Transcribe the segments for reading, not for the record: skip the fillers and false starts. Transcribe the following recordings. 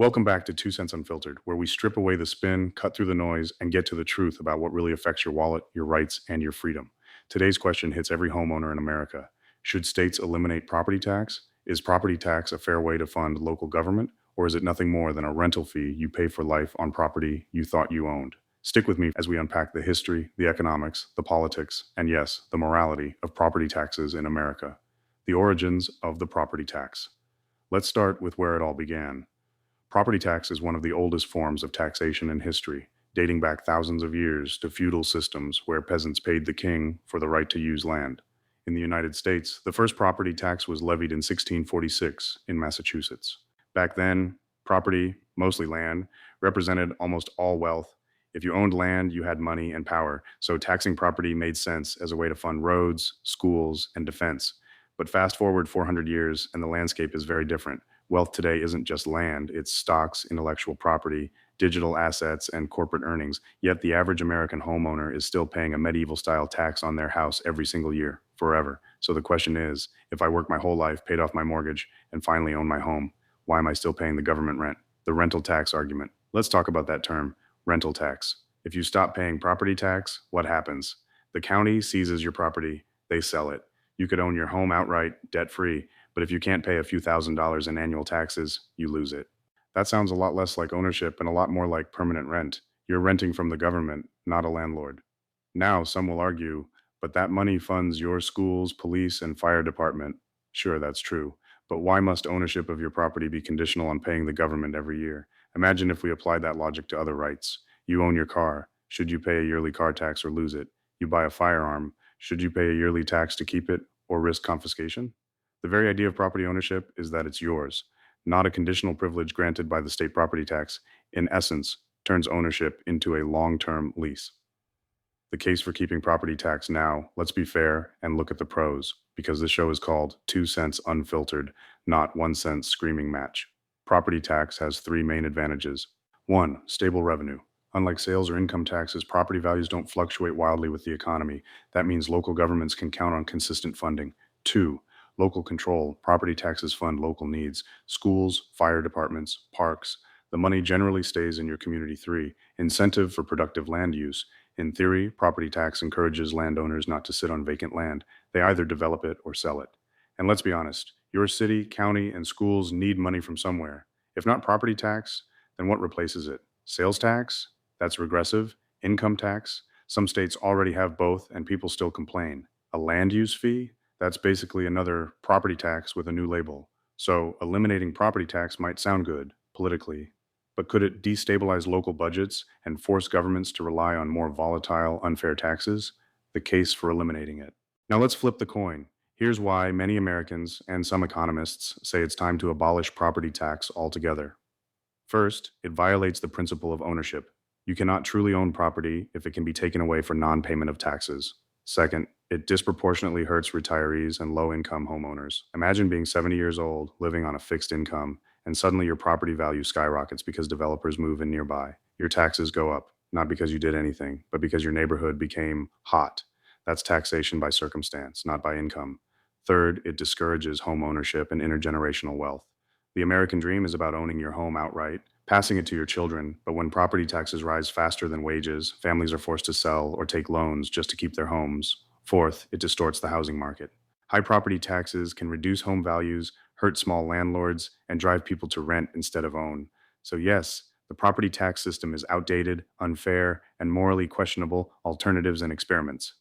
Welcome back to 2 Cents Unfiltered, where we strip away the spin, cut through the noise, and get to the truth about what really affects your wallet, your rights, and your freedom. Today's question hits every homeowner in America. Should states eliminate property tax? Is property tax a fair way to fund local government, or is it nothing more than a rental fee you pay for life on property you thought you owned? Stick with me as we unpack the history, the economics, the politics, and yes, the morality of property taxes in America. The origins of the property tax. Let's start with where it all began. Property tax is one of the oldest forms of taxation in history, dating back thousands of years to feudal systems where peasants paid the king for the right to use land. In the United States, the first property tax was levied in 1646 in Massachusetts. Back then, property, mostly land, represented almost all wealth. If you owned land, you had money and power, so taxing property made sense as a way to fund roads, schools, and defense. But fast forward 400 years, and the landscape is very different. Wealth today isn't just land, it's stocks, intellectual property, digital assets, and corporate earnings. Yet the average American homeowner is still paying a medieval style tax on their house every single year, forever. So the question is, if I worked my whole life, paid off my mortgage, and finally own my home, why am I still paying the government rent? The rental tax argument. Let's talk about that term, rental tax. If you stop paying property tax, what happens? The county seizes your property, they sell it. You could own your home outright, debt free, but if you can't pay a few $1,000s in annual taxes, you lose it. That sounds a lot less like ownership and a lot more like permanent rent. You're renting from the government, not a landlord. Now, some will argue, but that money funds your schools, police, and fire department. Sure, that's true. But why must ownership of your property be conditional on paying the government every year? Imagine if we applied that logic to other rights. You own your car. Should you pay a yearly car tax or lose it? You buy a firearm. Should you pay a yearly tax to keep it or risk confiscation? The very idea of property ownership is that it's yours, not a conditional privilege granted by the state property tax. In essence, turns ownership into a long term lease. The case for keeping property tax now, let's be fair and look at the pros, because this show is called 2 Cents Unfiltered, not 1 cent screaming match. Property tax has three main advantages. 1. Stable revenue. Unlike sales or income taxes, property values don't fluctuate wildly with the economy. That means local governments can count on consistent funding. 2. Local control. Property taxes fund local needs. Schools, fire departments, parks. The money generally stays in your community. 3. Incentive for productive land use. In theory, property tax encourages landowners not to sit on vacant land. They either develop it or sell it. And let's be honest, your city, county, and schools need money from somewhere. If not property tax, then what replaces it? Sales tax? That's regressive. Income tax? Some states already have both, and people still complain. A land use fee? That's basically another property tax with a new label. So, eliminating property tax might sound good, politically, but could it destabilize local budgets and force governments to rely on more volatile, unfair taxes? The case for eliminating it. Now let's flip the coin. Here's why many Americans and some economists say it's time to abolish property tax altogether. First, it violates the principle of ownership. You cannot truly own property if it can be taken away for non payment of taxes. Second, it disproportionately hurts retirees and low income homeowners. Imagine being 70 years old, living on a fixed income, and suddenly your property value skyrockets because developers move in nearby. Your taxes go up, not because you did anything, but because your neighborhood became hot. That's taxation by circumstance, not by income. Third, it discourages home ownership and intergenerational wealth. The American dream is about owning your home outright, passing it to your children, but when property taxes rise faster than wages, families are forced to sell or take loans just to keep their homes. Fourth, it distorts the housing market. High property taxes can reduce home values, hurt small landlords, and drive people to rent instead of own. So, yes, the property tax system is outdated, unfair, and morally questionable. Alternatives and experiments.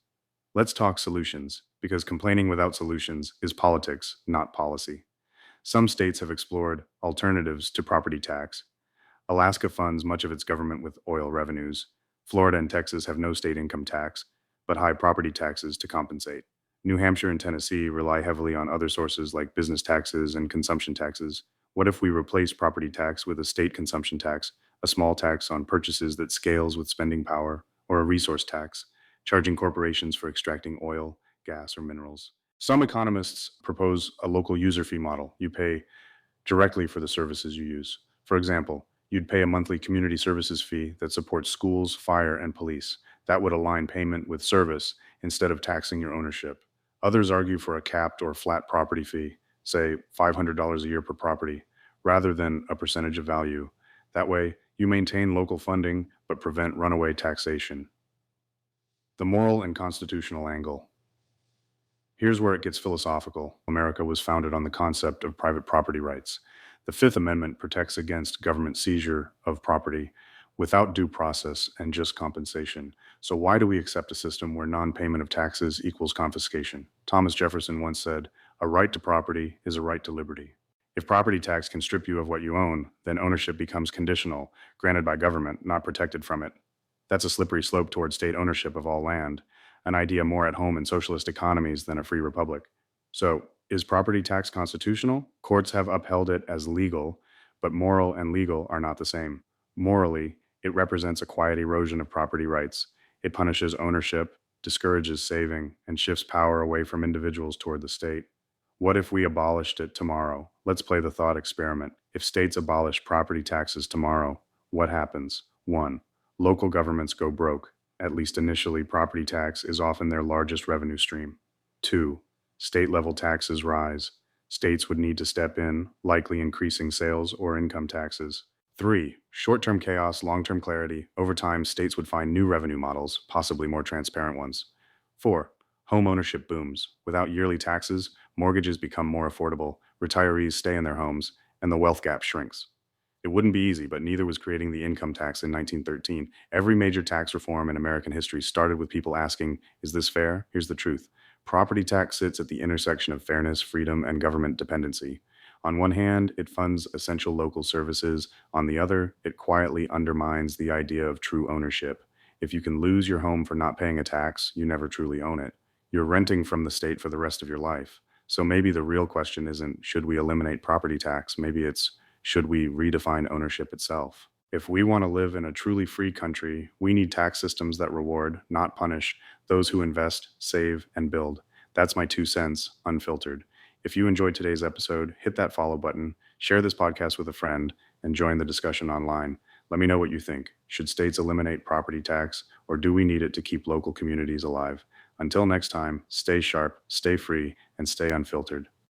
Let's talk solutions, because complaining without solutions is politics, not policy. Some states have explored alternatives to property tax. Alaska funds much of its government with oil revenues. Florida and Texas have no state income tax, but high property taxes to compensate. New Hampshire and Tennessee rely heavily on other sources like business taxes and consumption taxes. What if we replace property tax with a state consumption tax, a small tax on purchases that scales with spending power, or a resource tax, charging corporations for extracting oil, gas, or minerals? Some economists propose a local user fee model. You pay directly for the services you use. For example, you'd pay a monthly community services fee that supports schools, fire, and police. That would align payment with service instead of taxing your ownership. Others argue for a capped or flat property fee, say $500 a year per property. rather than a percentage of value. That way, you maintain local funding but prevent runaway taxation. The moral and constitutional angle. Here's where it gets philosophical. America was founded on the concept of private property rights. The Fifth Amendment protects against government seizure of property without due process and just compensation. So, why do we accept a system where non payment of taxes equals confiscation? Thomas Jefferson once said, "A right to property is a right to liberty." If property tax can strip you of what you own, then ownership becomes conditional, granted by government, not protected from it. That's a slippery slope toward state ownership of all land, an idea more at home in socialist economies than a free republic. So, is property tax constitutional? Courts have upheld it as legal, but moral and legal are not the same. Morally, it represents a quiet erosion of property rights. It punishes ownership, discourages saving, and shifts power away from individuals toward the state. What if we abolished it tomorrow? Let's play the thought experiment. If states abolish property taxes tomorrow, what happens? 1. Local governments go broke. At least initially, property tax is often their largest revenue stream. 2. State level taxes rise. States would need to step in, likely increasing sales or income taxes. 3. Short term chaos, long term clarity. Over time, states would find new revenue models, possibly more transparent ones. 4. Home ownership booms. Without yearly taxes, mortgages become more affordable, retirees stay in their homes, and the wealth gap shrinks. It wouldn't be easy, but neither was creating the income tax in 1913. Every major tax reform in American history started with people asking, "Is this fair?" Here's the truth. Property tax sits at the intersection of fairness, freedom, and government dependency. On one hand, it funds essential local services. On the other, it quietly undermines the idea of true ownership. If you can lose your home for not paying a tax, you never truly own it. You're renting from the state for the rest of your life. So maybe the real question isn't, should we eliminate property tax? Maybe it's, should we redefine ownership itself? If we want to live in a truly free country, we need tax systems that reward, not punish, those who invest, save, and build. That's my 2 cents, unfiltered. If you enjoyed today's episode, hit that follow button, share this podcast with a friend, and join the discussion online. Let me know what you think. Should states eliminate property tax, or do we need it to keep local communities alive? Until next time, stay sharp, stay free, and stay unfiltered.